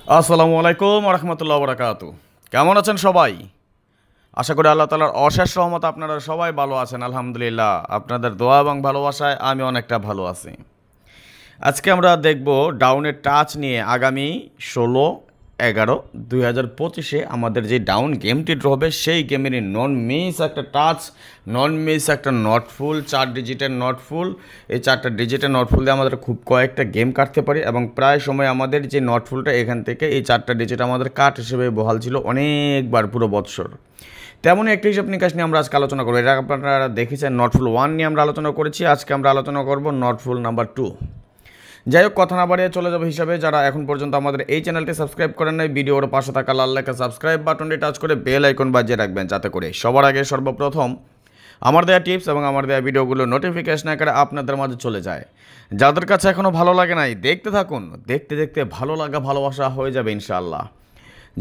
আসসালামু আলাইকুম রহমতুল্লাহ বরাকাতু। কেমন আছেন সবাই? আশা করি আল্লাহ তাআলার অশেষ রহমত আপনারা সবাই ভালো আছেন। আলহামদুলিল্লাহ, আপনাদের দোয়া এবং ভালোবাসায় আমি অনেকটা ভালো আছি। আজকে আমরা দেখব ডাউনের টাচ নিয়ে আগামী 16/11/2025 আমাদের যে ডাউন গেমটি ড্র হবে সেই গেমেরই নন মিস একটা টাচ, নন মিস একটা নটফুল, 4 ডিজিটের নটফুল। এই 4টা ডিজিটের নটফুল দিয়ে আমাদের খুব কয়েকটা গেম কাটতে পারি এবং প্রায় সময় আমাদের যে নটফুলটা এখান থেকে এই 4টা ডিজিট আমাদের কাট হিসেবে বহাল ছিল অনেকবার পুরো বৎসর। তেমনই একটা হিসাব নিকাশ নিয়ে আমরা আজকে আলোচনা করবো। এটা আপনারা দেখেছেন নটফুল 1 নিয়ে আমরা আলোচনা করেছি, আজকে আমরা আলোচনা করব নটফুল নাম্বার 2। যাই হোক, কথা না বাড়িয়ে চলে যাবে হিসাবে যারা এখন পর্যন্ত আমাদের এই চ্যানেলটি সাবস্ক্রাইব করেন নাই, ভিডিওর পাশে থাকা লাল লেখা সাবস্ক্রাইব বাটনটি টাচ করে বেল আইকন বাজিয়ে রাখবেন, যাতে করে সবার আগে সর্বপ্রথম আমার দেওয়া টিপস এবং আমার দেওয়া ভিডিওগুলো নোটিফিকেশন আকারে আপনাদের মাঝে চলে যায়। যাদের কাছে এখনও ভালো লাগে নাই দেখতে থাকুন, দেখতে দেখতে ভালো লাগা ভালোবাসা হয়ে যাবে ইনশাআল্লাহ।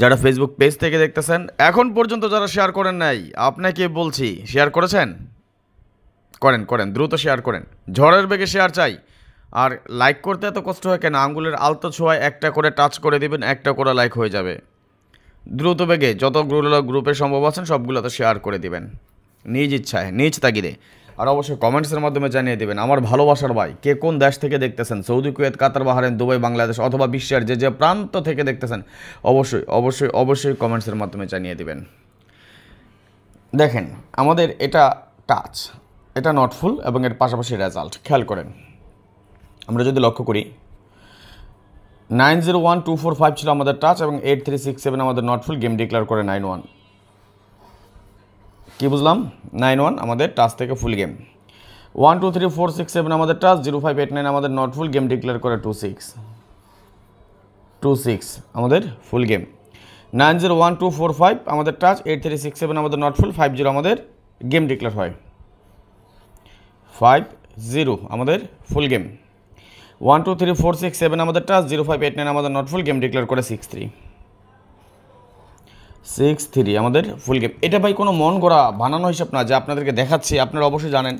যারা ফেসবুক পেজ থেকে দেখতেছেন এখন পর্যন্ত যারা শেয়ার করেন নাই, আপনাকে বলছি শেয়ার করেছেন? করেন করেন, দ্রুত শেয়ার করেন, ঝড়ের বেগে শেয়ার চাই। আর লাইক করতে এত কষ্ট হয় কেন? আঙ্গুলের আলতো ছোঁয়ায় একটা করে টাচ করে দিবেন, একটা করে লাইক হয়ে যাবে। দ্রুত বেগে যতগুলো গ্রুপে সম্ভব আছেন সবগুলোতে শেয়ার করে দিবেন, নিজ ইচ্ছায় নিজ তাগিদে। আর অবশ্যই কমেন্টসের মাধ্যমে জানিয়ে দেবেন আমার ভালোবাসার ভাই কে কোন দেশ থেকে দেখতেছেন, সৌদি, কুয়েত, কাতার, বাহরাইন, দুবাই, বাংলাদেশ অথবা বিশ্বের যে যে প্রান্ত থেকে দেখতেছেন অবশ্যই অবশ্যই অবশ্যই কমেন্টসের মাধ্যমে জানিয়ে দেবেন। দেখেন আমাদের এটা টাচ, এটা নটফুল এবং এর পাশাপাশি রেজাল্ট খেয়াল করেন। আমরা যদি লক্ষ্য করি 901245 ছিল আমাদের টাচ এবং 8367 আমাদের নটফুল, গেম ডিক্লেয়ার করে 91। কি বুঝলাম? 91 আমাদের টাচ থেকে ফুল গেম। 123467 আমাদের টাচ, 0589 আমাদের নটফুল, গেম ডিক্লেয়ার করে 26 আমাদের ফুল গেম। 901245 আমাদের টাচ, 8367 আমাদের নটফুল, 50 আমাদের গেম ডিক্লেয়ার হয়, 50 আমাদের ফুল গেম। 123467 আমাদের টাচ, 0589 আমাদের নটফুল, গেম ডিক্লেয়ার করে 63 আমাদের ফুল গেম। এটা ভাই কোনো মন গড়া বানানো হিসাব না যে আপনাদেরকে দেখাচ্ছি। আপনারা অবশ্যই জানেন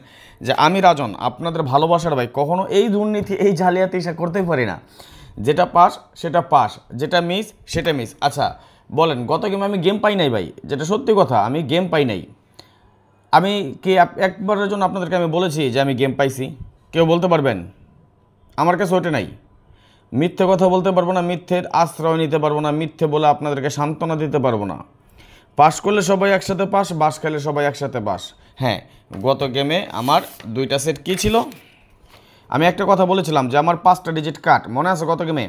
যে আমি রাজন, আপনাদের ভালোবাসার ভাই, কখনো এই দুর্নীতি এই জালিয়াতি এসে করতেই পারি না। যেটা পাস সেটা পাস, যেটা মিস সেটা মিস। আচ্ছা বলেন, গত গেমে আমি গেম পাই নাই ভাই, যেটা সত্যি কথা, আমি গেম পাই নাই। আমি কি একবারের জন্য আপনাদেরকে আমি বলেছি যে আমি গেম পাইছি? কেউ বলতে পারবেন? আমার কাছে ওটা নাই। মিথ্যে কথা বলতে পারবো না, মিথ্যের আশ্রয় নিতে পারবো না, মিথ্যে বলে আপনাদেরকে সান্ত্বনা দিতে পারবো না। পাস করলে সবাই একসাথে পাস, বাস খেলে সবাই একসাথে বাস। হ্যাঁ, গত গেমে আমার 2টা সেট কী ছিল? আমি একটা কথা বলেছিলাম যে আমার 5টা ডিজিট কাট, মনে আছে? গত গেমে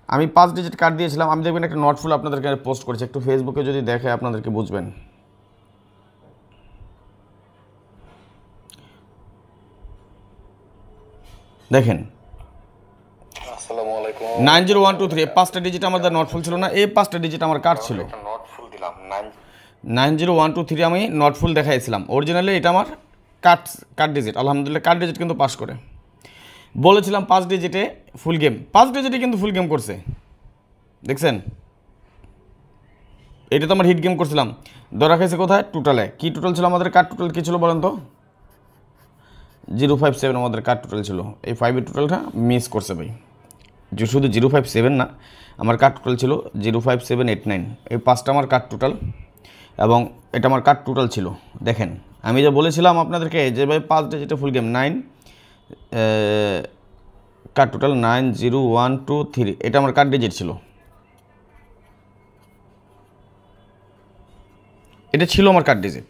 আমি 5 ডিজিট কাট দিয়েছিলাম। আমি দেখবেন একটা নটফুল আপনাদেরকে পোস্ট করেছি, একটু ফেসবুকে যদি দেখে আপনাদেরকে বুঝবেন। দেখেন 901223 এই 5টা ডিজিট আমাদের নটফুল ছিল না, এই 5টা ডিজিট আমার কাট ছিল। 901223 আমি নটফুল দেখাইছিলাম, অরিজিনালি এটা আমার কাট ডিজিট। আলহামদুলিল্লাহ কাট ডিজিট কিন্তু পাস করে। বলেছিলাম 5 ডিজিটে ফুল গেম, 5 ডিজিটে কিন্তু ফুল গেম করছে, দেখছেন? এটা তো আমার হিট গেম করছিলাম। ধরা খাইছে কোথায়? টোটালে। কি টোটাল ছিল আমাদের? কাট টোটাল কী ছিল বলেন তো? 057 আমাদের কাট টোটাল ছিল। এই 5-এর টোটালটা মিস করছে ভাই। শুধু 057 না, আমার কাট টোটাল ছিল 05789। এই 5টা আমার কাট টোটাল এবং এটা আমার কাট টোটাল ছিল। দেখেন আমি যে বলেছিলাম আপনাদেরকে যে ভাই 5 ডিজিটে ফুল গেম 9 কাট টোটাল 90123, এটা আমার কাট ডিজিট ছিল। এটা ছিল আমার কাট ডিজিট।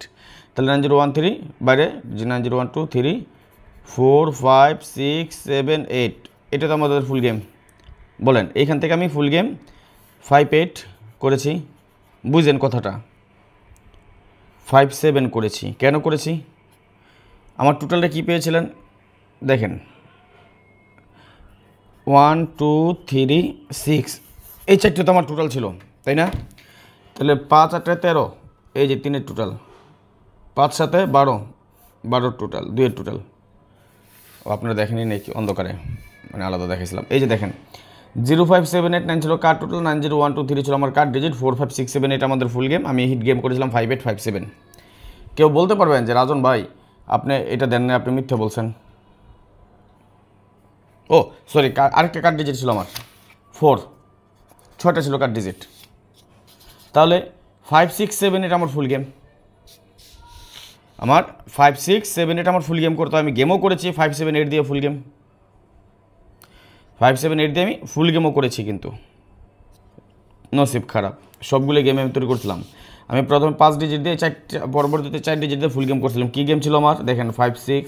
তাহলে 9013 বাইরে, 90123 4 5 6 7 8, এটা তো আমাদের ফুল গেম। বলেন এইখান থেকে আমি ফুল গেম 58 করেছি, বুঝেন কথাটা? 57 করেছি। কেন করেছি? আমার টোটালটা কী পেয়েছিলেন দেখেন, 1 2 3 6, এই 4টে তো আমার টোটাল ছিল, তাই না? তাহলে 5 8 13, এই যে 3-এর টোটাল, 5 7 12, 12 টোটাল, 2-এর টোটাল। আপনারা দেখেনি নাকি অন্ধকারে, মানে আলাদা দেখেছিলাম। এই যে দেখেন 05789 ছিল কার টোটাল, 90123 ছিল আমার কার ডিজিট, 4 5 6 7 8 আমাদের ফুল গেম। আমি হিট গেম করেছিলাম 5857। কেউ বলতে পারবেন যে রাজন ভাই আপনি এটা দেন না, আপনি মিথ্যে বলছেন? ও সরি, আরেকটা কার ডিজিট ছিল আমার 4, ছয়টা ছিল কার্ড ডিজিট। তাহলে 5, 6, 7, 8 আমার ফুল গেম। আমার 5, 6, 7, 8 আমার ফুল গেম করতে হয়। আমি গেমও করেছি 5, 7, 8 দিয়ে ফুল গেম, 5, 7, 8 দিয়ে আমি ফুল গেমও করেছি, কিন্তু নসিব খারাপ, সবগুলো গেমে আমি তৈরি করছিলাম। আমি প্রথমে 5 ডিজিট দিয়ে 4, পরবর্তীতে 4 ডিজিট দিয়ে ফুল গেম করছিলাম। কী গেম ছিল আমার দেখেন, 5, 6,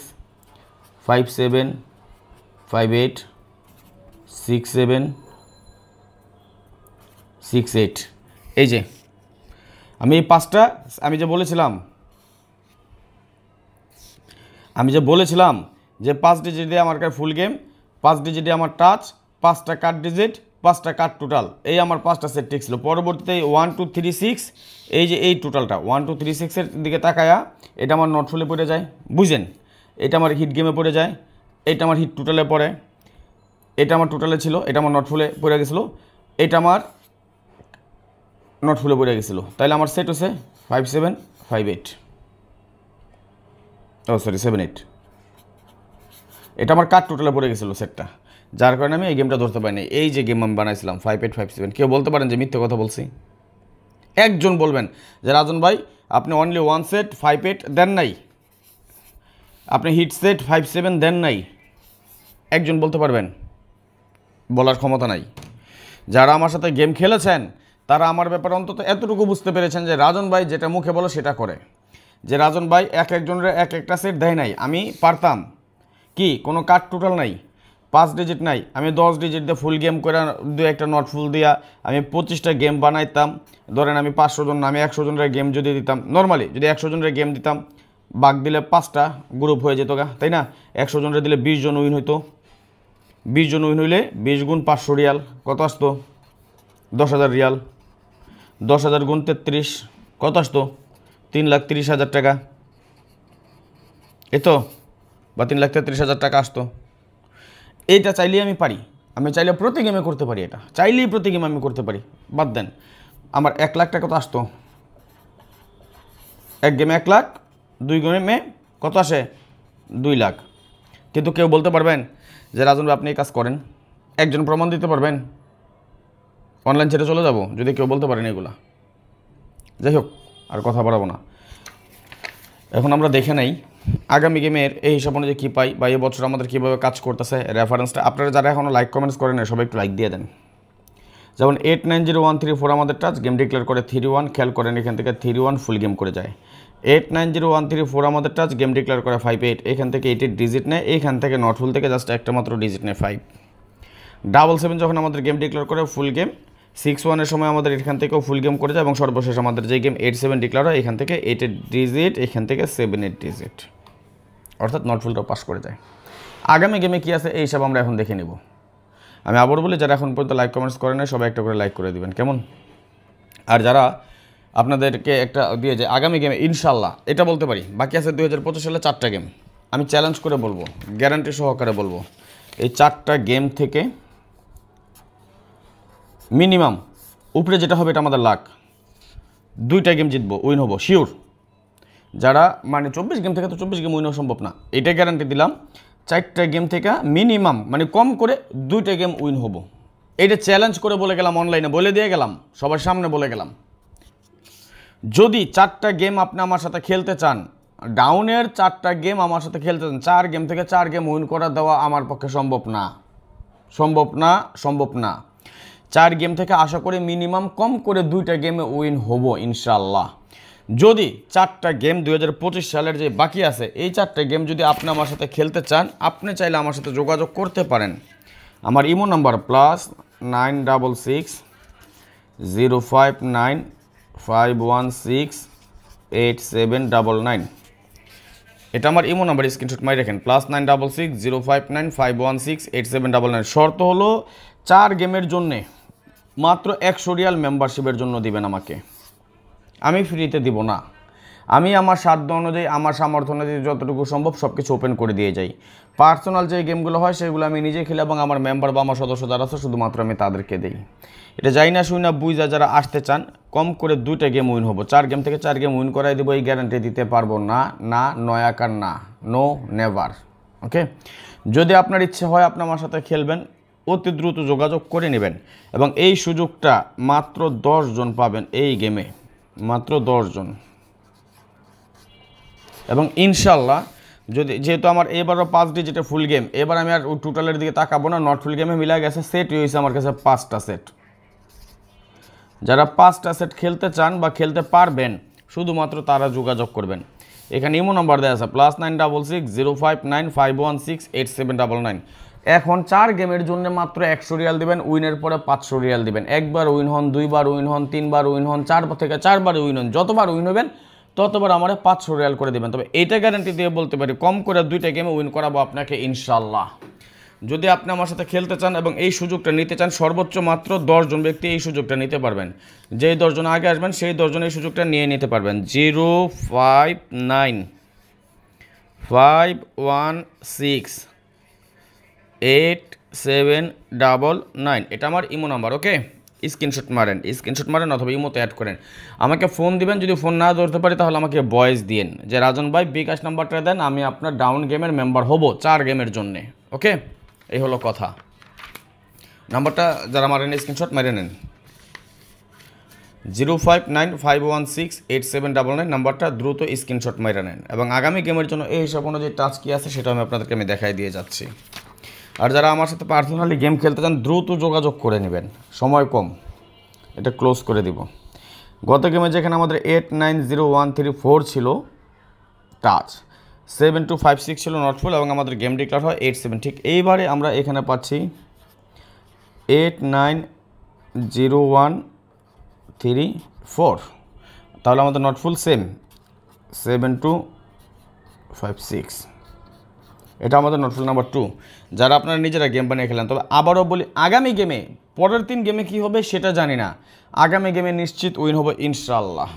5, 7, 5, 8, 6, 7, 6, 8। এই যে আমি এই 5টা, আমি যে বলেছিলাম যে 5 ডিজিট দিয়ে আমার ফুল গেম, 5 ডিজিট দিয়ে আমার টাচ, 5টা কার্ড ডিজিট, 5টা কার্ড টোটাল, এই আমার 5টা সেট ঠিক ছিল। পরবর্তীতে 1, 2, 3, 6, এই যে এই টোটালটা 1, 2, 3, 6 দিকে তাকায়া এটা আমার নট ফুলে পড়ে যায়, বুঝেন? এটা আমার হিট গেমে পড়ে যায়, এটা আমার হিট টোটালে পড়ে, এটা আমার টোটালে ছিল, এটা আমার নট ফুলে পড়ে গেছিলো, এটা আমার নট ফুলে পড়ে গেছিলো। তাহলে আমার সেট হচ্ছে 5, 7, 5, 8, 7, 8। এটা আমার কার্ড টোটালে পড়ে গেছিলো সেটটা, যার কারণে আমি এই গেমটা ধরতে পারিনি। এই যে গেম আমি বানাইছিলাম 5, 8, 5, 7, কেউ বলতে পারেন যে মিথ্যে কথা বলছি? একজন বলবেন যে রাজন ভাই আপনি অনলি 1 সেট 5, 8 দেন নাই, আপনি হিট সেট 5, 7 দেন নাই? একজন বলতে পারবেন? বলার ক্ষমতা নাই। যারা আমার সাথে গেম খেলেছেন তারা আমার ব্যাপারে অন্তত এতটুকু বুঝতে পেরেছেন যে রাজন ভাই যেটা মুখে বলো সেটা করে, যে রাজন ভাই একজনের একটা সেট দেয় নাই। আমি পারতাম কি, কোনো কার্ড টোটাল নাই, 5 ডিজিট নাই, আমি 10 ডিজিট দিয়ে ফুল গেম করে 2-1টা নট ফুল দিয়া আমি 25টা গেম বানাইতাম। ধরেন আমি 500 জন না, আমি 100 জনের গেম যদি দিতাম, নর্মালি যদি 100 জনের গেম দিতাম, বাগ দিলে 5টা গ্রুপ হয়ে যেত গা, তাই না? 100 জনের দিলে 20 জন উইন হইতো, 20 জন উইন হইলে 20 গুণ 500 রিয়াল কত আসতো? 10,000 রিয়াল। 10,000 গুণ 33 কত আসতো? 3,30,000 টাকা, এতো বা 3,33,000 টাকা আসতো। এইটা চাইলেই আমি পারি, আমি চাইলে প্রতি গেমে করতে পারি, এটা চাইলেই প্রতি গেমে আমি করতে পারি। বাদ দেন, আমার 1 লাখ টাকা কত আসতো? এক গেমে 1 লাখ, 2 গেমে কত আসে? 2 লাখ। কিন্তু কেউ বলতে পারবেন যে রাজন ভাই আপনি এই কাজ করেন? একজন প্রমাণ দিতে পারবেন? অনলাইন ছেড়ে চলে যাব যদি কেউ বলতে পারেন এগুলা। যাই হোক, আর কথা বাড়াবো না। এখন আমরা দেখে নেই আগামী গেমের এই হিসাব অনুযায়ী কী পাই বা এবছর আমাদের কীভাবে কাজ করতেছে। রেফারেন্সটা আপনারা যারা এখনও লাইক কমেন্টস করেন না সবাই একটু লাইক দিয়ে দেন। যেমন 890134 আমাদের টাচ গেম ডিক্লেয়ার করে 3-1, খেয়াল করেন এখান থেকে 3-1 ফুল গেম করে যায়। 890134 আমাদের টাচ গেম ডিক্লেয়ার করে 5-8, এখান থেকে 8 ডিজিট নেয়, এইখান থেকে নট ফুল থেকে জাস্ট একটা মাত্র ডিজিট নেয় 5। 777 যখন আমাদের গেম ডিক্লেয়ার করে ফুল গেম, 6-1 সময় আমাদের এখান থেকেও ফুল গেম করে যায়, এবং সর্বশেষ আমাদের যে গেম 8-7 ডিক্লেয়ার হয় এখান থেকে 8 ডিজিট, এখান থেকে 7-8 ডিজিট, অর্থাৎ নট ফুলটাও পাস করে যায়। আগামী গেমে কী আছে এই হিসাব আমরা এখন দেখে নেব। আমি আবার বলি, যারা এখন পর্যন্ত লাইক কমেন্টস করে না সবাই একটা করে লাইক করে দিবেন, কেমন? আর যারা আপনাদেরকে একটা দিয়ে যায় আগামী গেমে ইনশাল্লাহ এটা বলতে পারি, বাকি আছে 2025 সালে 4টা গেম, আমি চ্যালেঞ্জ করে বলবো, গ্যারান্টি সহকারে বলবো, এই 4টা গেম থেকে মিনিমাম উপরে যেটা হবে এটা আমাদের লাখ, 2টা গেম জিতবো, উইন হবো শিওর। যারা মানে 24 গেম থেকে তো 24 গেম উইন হওয়া সম্ভব না, এটা গ্যারান্টি দিলাম। 4টা গেম থেকে মিনিমাম মানে কম করে 2টা গেম উইন হবো, এটা চ্যালেঞ্জ করে বলে গেলাম, অনলাইনে বলে দিয়ে গেলাম, সবার সামনে বলে গেলাম। যদি 4টা গেম আপনি আমার সাথে খেলতে চান, ডাউনের 4টা গেম আমার সাথে খেলতে চান, 4 গেম থেকে 4 গেম উইন করা দেওয়া আমার পক্ষে সম্ভব না, সম্ভব না, সম্ভব না। 4 গেম থেকে আশা করি মিনিমাম কম করে 2টা গেমে উইন হবো ইনশাল্লাহ। যদি 4টা গেম 2025 সালের যে বাকি আছে এই 4টা গেম যদি আপনি আমার সাথে খেলতে চান, আপনি চাইলে আমার সাথে যোগাযোগ করতে পারেন। আমার ইমো নাম্বার +966 059 516 8799, এটা আমার ইমো নাম্বার, স্ক্রিনশট মারি রাখেন। +966 059 516 8799। শর্ত হলো 4 গেমের জন্যে মাত্র 100 রিয়াল মেম্বারশিপের জন্য দিবেন আমাকে, আমি ফ্রিতে দিব না। আমি আমার সাধ্য অনুযায়ী, আমার সামর্থ্য অনুযায়ী যতটুকু সম্ভব সব কিছু ওপেন করে দিয়ে যাই। পার্সোনাল যে গেমগুলো হয় সেগুলো আমি নিজে খেলি, এবং আমার মেম্বার বা আমার সদস্য যারা আছে শুধুমাত্র আমি তাদেরকে দিই। এটা যাই না শুই না বুঝা যারা আসতে চান, কম করে 2টা গেম উইন হবো, 4 গেম থেকে 4 গেম উইন করাই দেবো, এই গ্যারান্টি দিতে পারবো না, না নয়াকার না, নো নেভার। ওকে, যদি আপনার ইচ্ছে হয় আপনি আমার সাথে খেলবেন, অতি দ্রুত যোগাযোগ করে নেবেন এবং এই সুযোগটা মাত্র 10 জন পাবেন এই গেমে, মাত্র 10 জন। এবং ইনশাল্লাহ যেহেতু আমার এবারও 5 ডিজিটের ফুল গেম, এবার আমি আর টোটালের দিকে তাকাবো না, নট ফুল গেমে মিলা গেছে, সেট হয়েছে আমার কাছে 5টা সেট। যারা 5টা সেট খেলতে চান বা খেলতে পারবেন শুধুমাত্র তারা যোগাযোগ করবেন। এখানে ইমো নাম্বার দেওয়া আছে +9660595168799। এখন 4 গেমের জন্য মাত্র 100 রিয়াল দিবেন, উইনের পরে 500 রিয়াল দিবেন। একবার উইন হন, 2বার উইন হন, 3বার উইন হন, 4 থেকে 4বার উইন হন, যতবার উইন হবেন ততবার আমার 500 রিয়াল করে দেবেন। তবে এইটা গ্যারান্টি দিয়ে বলতে পারি কম করে 2টা গেমে উইন করাবো আপনাকে ইনশাল্লাহ। যদি আপনি আমার সাথে খেলতে চান এবং এই সুযোগটা নিতে চান, সর্বোচ্চ মাত্র 10 জন ব্যক্তি এই সুযোগটা নিতে পারবেন। যেই 10 জন আগে আসবেন সেই 10 জন এই সুযোগটা নিয়ে নিতে পারবেন। 0595168799 এটা আমার ইমো নাম্বার। ওকে, স্ক্রিনশট মারেন অথবা ইমোতে অ্যাড করেন, আমাকে ফোন দিবেন। যদি ফোন না ধরতে পারি তাহলে আমাকে ভয়েস দিন যে রাজন ভাই বিকাশ নাম্বারটা দেন, আমি আপনার ডাউন গেমের মেম্বার হব 4 গেমের জন্যে। ওকে, এই হলো কথা। নাম্বারটা যারা মারেন স্ক্রিনশট মেরে নেন, 0595168799 নাম্বারটা দ্রুত স্ক্রিনশট মেরে নেন। এবং আগামী গেমের জন্য এই হিসাব অনুযায়ী টাচ কী আছে সেটা আমি আপনাদেরকে দেখাই দিয়ে যাচ্ছি। আর যারা আমার সাথে পার্সোনালি গেম খেলতে চান দ্রুত যোগাযোগ করে নেবেন, সময় কম। এটা ক্লোজ করে দিব। গত গেমে যেখানে আমাদের 890134 ছিল টাচ, 7256 ছিল নট ফুল এবং আমাদের গেম ডিক্লেয়ার হয় 87। ঠিক এইবারে আমরা এখানে পাচ্ছি 890134, তাহলে আমাদের নট ফুল সেম 7256। এটা আমাদের নট ফুল নাম্বার 2। যারা আপনারা নিজেরা গেম বানিয়ে খেলেন, তবে আবারও বলি আগামী গেমে, পরের 3 গেমে কী হবে সেটা জানি না, আগামী গেমে নিশ্চিত উইন হবে ইনশাআল্লাহ।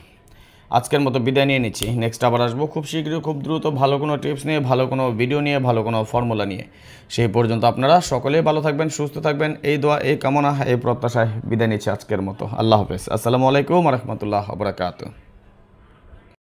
আজকের মতো বিদায় নিয়ে নিচ্ছি, নেক্সট আবার আসবো খুব শীঘ্রই, খুব দ্রুত, ভালো কোনো টিপস নিয়ে, ভালো কোনো ভিডিও নিয়ে, ভালো কোনো ফর্মুলা নিয়ে। সেই পর্যন্ত আপনারা সকলেই ভালো থাকবেন, সুস্থ থাকবেন, এই দোয়া, এই কামনা, এই প্রত্যাশায় বিদায় নিচ্ছি আজকের মতো। আল্লাহ হাফেজ। আসসালামু আলাইকুম ওয়া রাহমাতুল্লাহি ওয়া বারাকাতুহু।